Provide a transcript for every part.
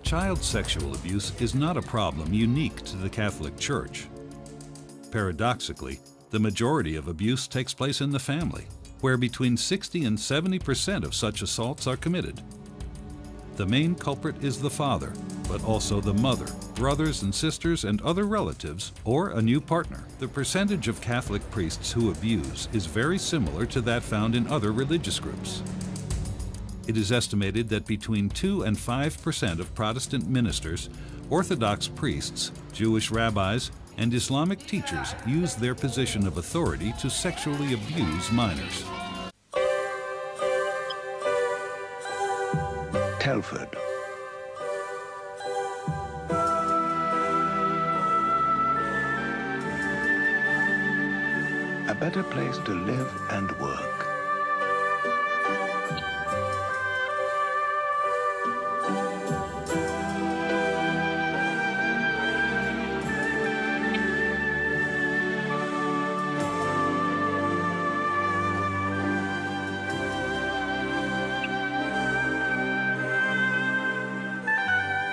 Child sexual abuse is not a problem unique to the Catholic Church. Paradoxically, the majority of abuse takes place in the family, where between 60 and 70% of such assaults are committed. The main culprit is the father, but also the mother, brothers and sisters and other relatives, or a new partner. The percentage of Catholic priests who abuse is very similar to that found in other religious groups. It is estimated that between 2 and 5% of Protestant ministers, Orthodox priests, Jewish rabbis, and Islamic teachers use their position of authority to sexually abuse minors. Telford. A better place to live and work.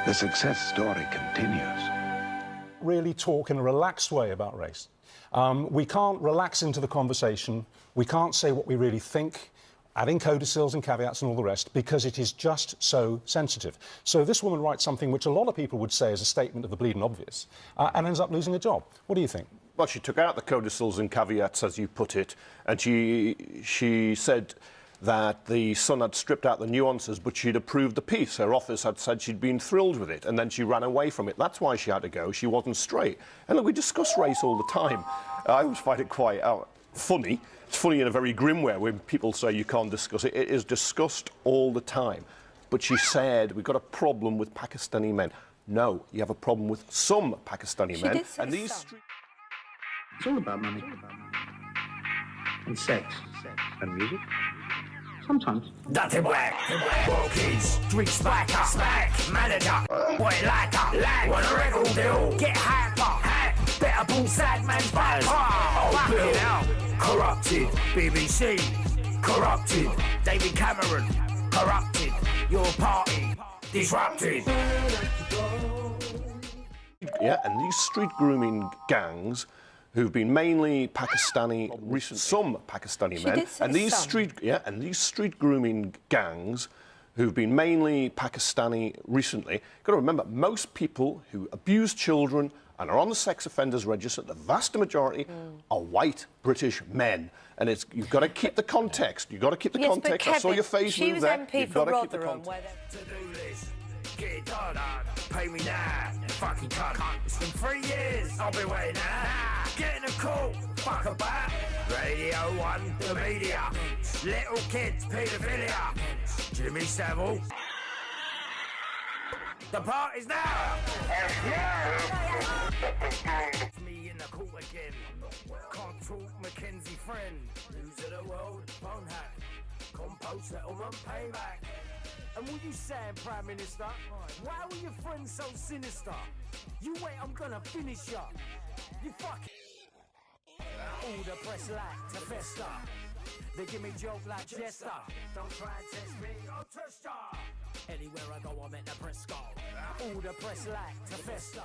The success story continues. Really talk in a relaxed way about race. We can't relax into the conversation. We can't say what we really think, adding codicils and caveats and all the rest, because it is just so sensitive. So this woman writes something which a lot of people would say is a statement of the bleeding obvious, and ends up losing a job. What do you think? Well, she took out the codicils and caveats, as you put it, and she said that the Sun had stripped out the nuances, but she'd approved the piece. Her office had said she'd been thrilled with it, and then she ran away from it. That's why she had to go. She wasn't straight. And look, we discuss race all the time. I always find it quite funny. It's funny in a very grim way when people say you can't discuss it. It is discussed all the time. But she said, we've got a problem with Pakistani men. No, you have a problem with some Pakistani men. And these It's all about money. And sex. And music. Sometimes. Dirty black, ball kids, street smacker, smack, manager, boy liker, lad, want a record deal, get hyper, better pull sad man's back, oh, fucking hell, corrupted, BBC, corrupted, David Cameron, corrupted, your party, disrupted. Yeah, and these street grooming gangs who've been mainly Pakistani, some Pakistani men, and these street grooming gangs who've been mainly Pakistani recently. Got to remember, most people who abuse children and are on the sex offenders register, the vast majority are white British men, and you've got to keep the context. You've got to keep the context. Kevin, I saw your face move there. She was MP for Rotherham. Get it done, pay me now, fucking cunt. It's been 3 years, I'll be waiting now. Getting a call, fuck about. Radio 1, the media. Little kids, paedophilia. Jimmy Savile. The party's now. It's me in the court again. Can't talk, Mackenzie friend. News of the world, bone hack. Compost settlement payback. And what you saying, Prime Minister? Why were your friends so sinister? You wait, I'm gonna finish ya. You fucking. All the press like to fester. They give me joke like Jester. Don't try and test me, I'll test ya. Anywhere I go, I'm at the press go. All the press like to fester.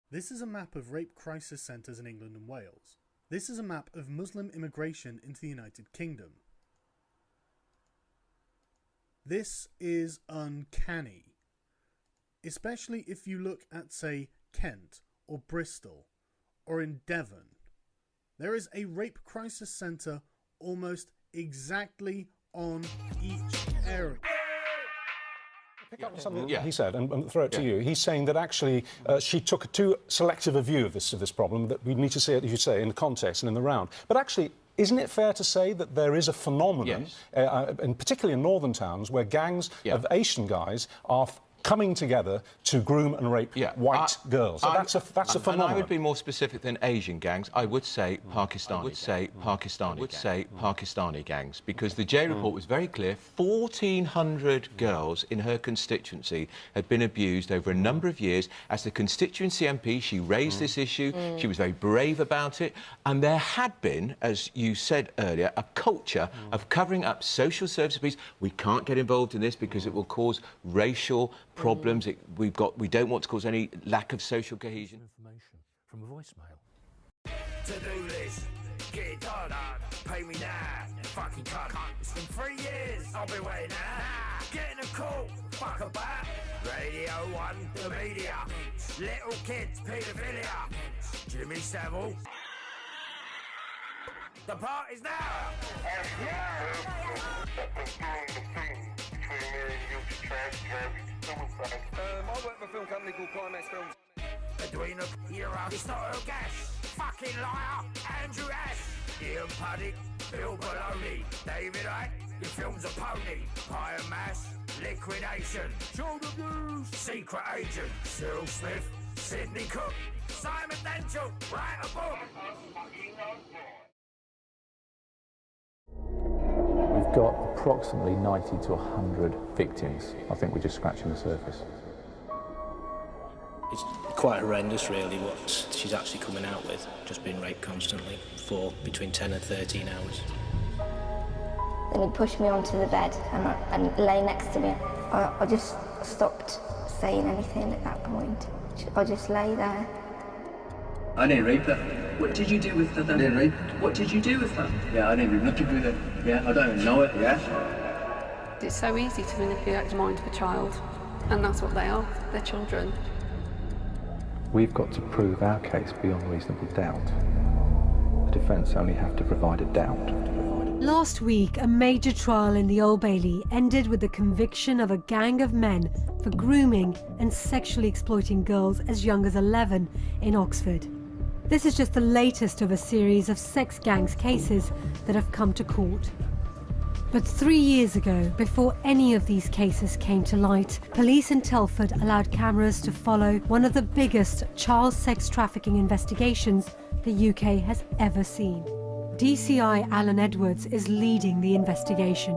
This is a map of rape crisis centres in England and Wales. This is a map of Muslim immigration into the United Kingdom. This is uncanny, especially if you look at, say, Kent or Bristol or in Devon. There is a rape crisis centre almost exactly on each area. Pick up on something he said and throw it to you. He's saying that actually she took too selective a view of this problem, that we need to see it, as you say, in the context and in the round. But actually, isn't it fair to say that there is a phenomenon, and particularly in northern towns, where gangs of Asian guys are coming together to groom and rape white girls? So that's a phenomenon. And I would be more specific than Asian gangs. I would say Pakistani gangs, because the J report was very clear. 1,400 girls in her constituency had been abused over a number of years. As the constituency MP, she raised this issue. She was very brave about it. And there had been, as you said earlier, a culture of covering up social service abuse. We can't get involved in this because it will cause racial problems. We don't want to cause any lack of social cohesion. Information from a voicemail. To-do list, get it done, pay me now, fucking cunt. It's been 3 years, I've been waiting now. Getting a call, fuck a bat. Radio 1, the media. Little kids, paedophilia. Jimmy Savile. The party's now! I work for a film company called Climax Films. Edwina, it's not a gas. Fucking liar, Andrew Ash. Ian Puddick, Bill Baloney, David Icke, your film's a pony. Higher Mass, Liquidation, Child Abuse, Secret Agent, Cyril Smith, Sidney Cook, Simon Denchel, write a book. We've got approximately 90 to 100 victims. I think we're just scratching the surface. It's quite horrendous, really, what she's actually coming out with. Just being raped constantly for between 10 and 13 hours. Then he pushed me onto the bed and lay next to me. I just stopped saying anything at that point. I just lay there. I didn't rape her. What did you do with her then? I didn't rape her. What did you do with her? Yeah, I didn't do nothing with her. Yeah, I don't even know it. Yeah. It's so easy to manipulate the mind of a child, and that's what they are. They're children. We've got to prove our case beyond reasonable doubt. The defence only have to provide a doubt. Last week, a major trial in the Old Bailey ended with the conviction of a gang of men for grooming and sexually exploiting girls as young as 11 in Oxford. This is just the latest of a series of sex gangs cases that have come to court. But 3 years ago, before any of these cases came to light, police in Telford allowed cameras to follow one of the biggest child sex trafficking investigations the UK has ever seen. DCI Alan Edwards is leading the investigation.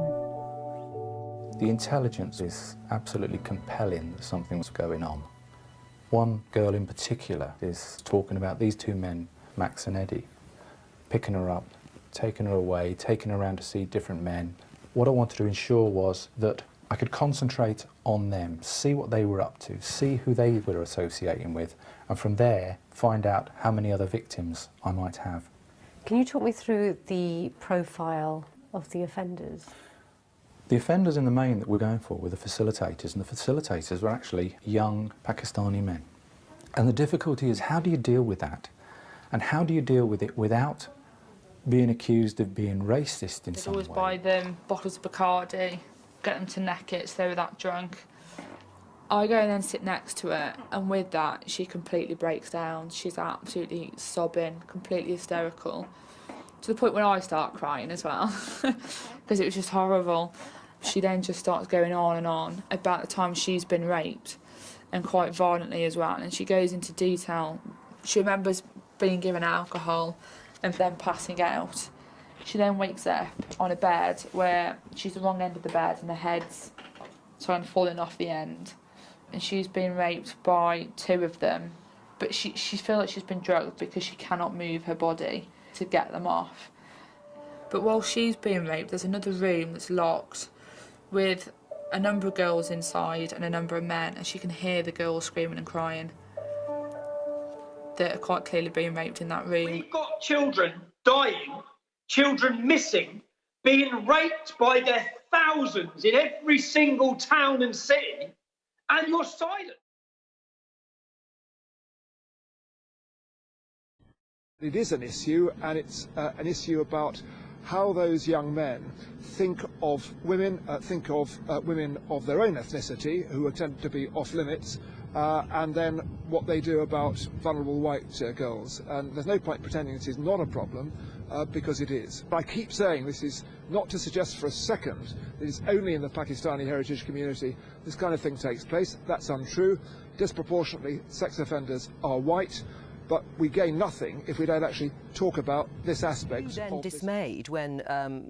The intelligence is absolutely compelling that something's going on. One girl in particular is talking about these two men, Max and Eddie, picking her up, taking her away, taking her around to see different men. What I wanted to ensure was that I could concentrate on them, see what they were up to, see who they were associating with, and from there find out how many other victims I might have. Can you talk me through the profile of the offenders? The offenders in the main that we're going for were the facilitators, and the facilitators were actually young Pakistani men. And the difficulty is, how do you deal with that? And how do you deal with it without being accused of being racist in some way? I'd always buy them bottles of Bacardi, get them to neck it so they were that drunk. I go and then sit next to her, and with that, she completely breaks down. She's absolutely sobbing, completely hysterical, to the point where I start crying as well, because it was just horrible. She then just starts going on and on about the time she's been raped, and quite violently as well, and she goes into detail. She remembers being given alcohol and then passing out. She then wakes up on a bed where she's the wrong end of the bed and her head's sort of falling off the end. And she's been raped by two of them, but she feels like she's been drugged because she cannot move her body to get them off. But while she's being raped, there's another room that's locked with a number of girls inside and a number of men, and she can hear the girls screaming and crying that are quite clearly being raped in that room. We've got children dying, children missing, being raped by their thousands in every single town and city, and you're silent. It is an issue, and it's an issue about how those young men think of women women of their own ethnicity who attempt to be off limits, and then what they do about vulnerable white girls. And there's no point pretending this is not a problem, because it is. I keep saying this is not to suggest for a second that it's only in the Pakistani heritage community this kind of thing takes place. That's untrue. Disproportionately, sex offenders are white. but we gain nothing if we don't actually talk about this aspect. You then dismayed when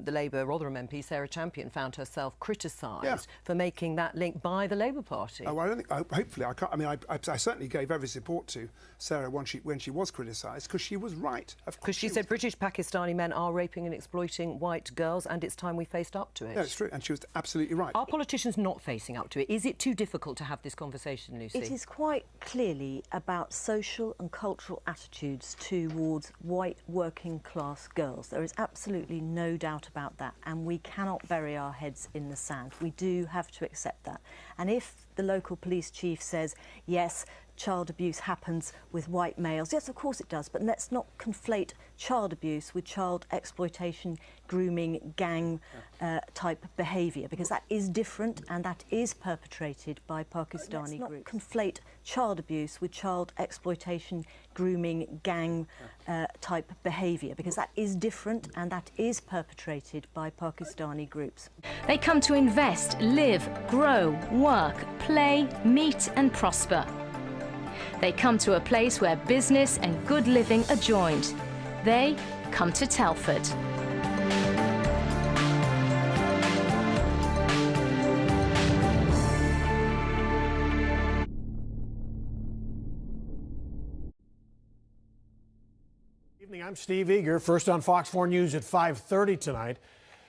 the Labour Rotherham MP Sarah Champion found herself criticised for making that link by the Labour Party. Oh, I don't think. Hopefully, I can't. I mean, I certainly gave every support to Sarah when she was criticised, because she was right. Because she said British Pakistani men are raping and exploiting white girls, and it's time we faced up to it. Yeah, it's true, and she was absolutely right. Are politicians not facing up to it? Is it too difficult to have this conversation, Lucy? It is quite clearly about social and cultural attitudes towards white working class girls. There is absolutely no doubt about that, and we cannot bury our heads in the sand. We do have to accept that. And if the local police chief says, yes, child abuse happens with white males, yes, of course it does, but let's not conflate child abuse with child exploitation, grooming, gang type behaviour, because that is different and that is perpetrated by Pakistani groups. Let's not conflate child abuse with child exploitation, grooming, gang type behaviour, because that is different and that is perpetrated by Pakistani groups. They come to invest, live, grow, work, play, meet and prosper. They come to a place where business and good living are joined. They come to Telford. Evening, I'm Steve Eager, first on Fox 4 News at 5:30 tonight.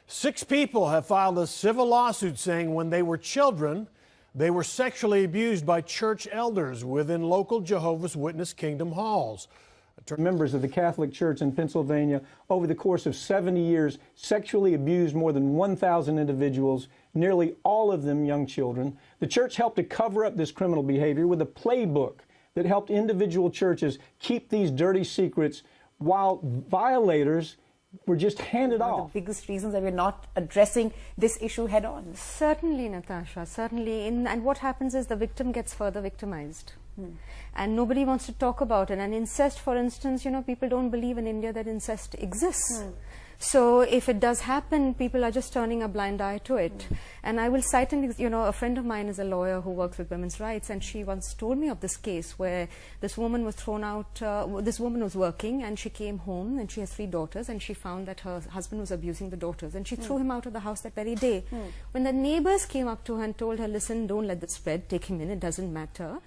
6 people have filed a civil lawsuit saying when they were children, they were sexually abused by church elders within local Jehovah's Witness Kingdom halls. Members of the Catholic Church in Pennsylvania, over the course of 70 years, sexually abused more than 1,000 individuals, nearly all of them young children. The church helped to cover up this criminal behavior with a playbook that helped individual churches keep these dirty secrets while violators were just handed off. The biggest reasons that we're not addressing this issue head on. Certainly, Natasha, certainly. And what happens is the victim gets further victimized. And nobody wants to talk about it. And incest, for instance, you know, people don't believe in India that incest exists. So if it does happen, people are just turning a blind eye to it. And I will cite, you know, a friend of mine is a lawyer who works with women's rights, and she once told me of this case where this woman was thrown out, this woman was working and she came home and she has 3 daughters, and she found that her husband was abusing the daughters, and she threw him out of the house that very day. When the neighbors came up to her and told her, listen, don't let this spread, take him in, it doesn't matter.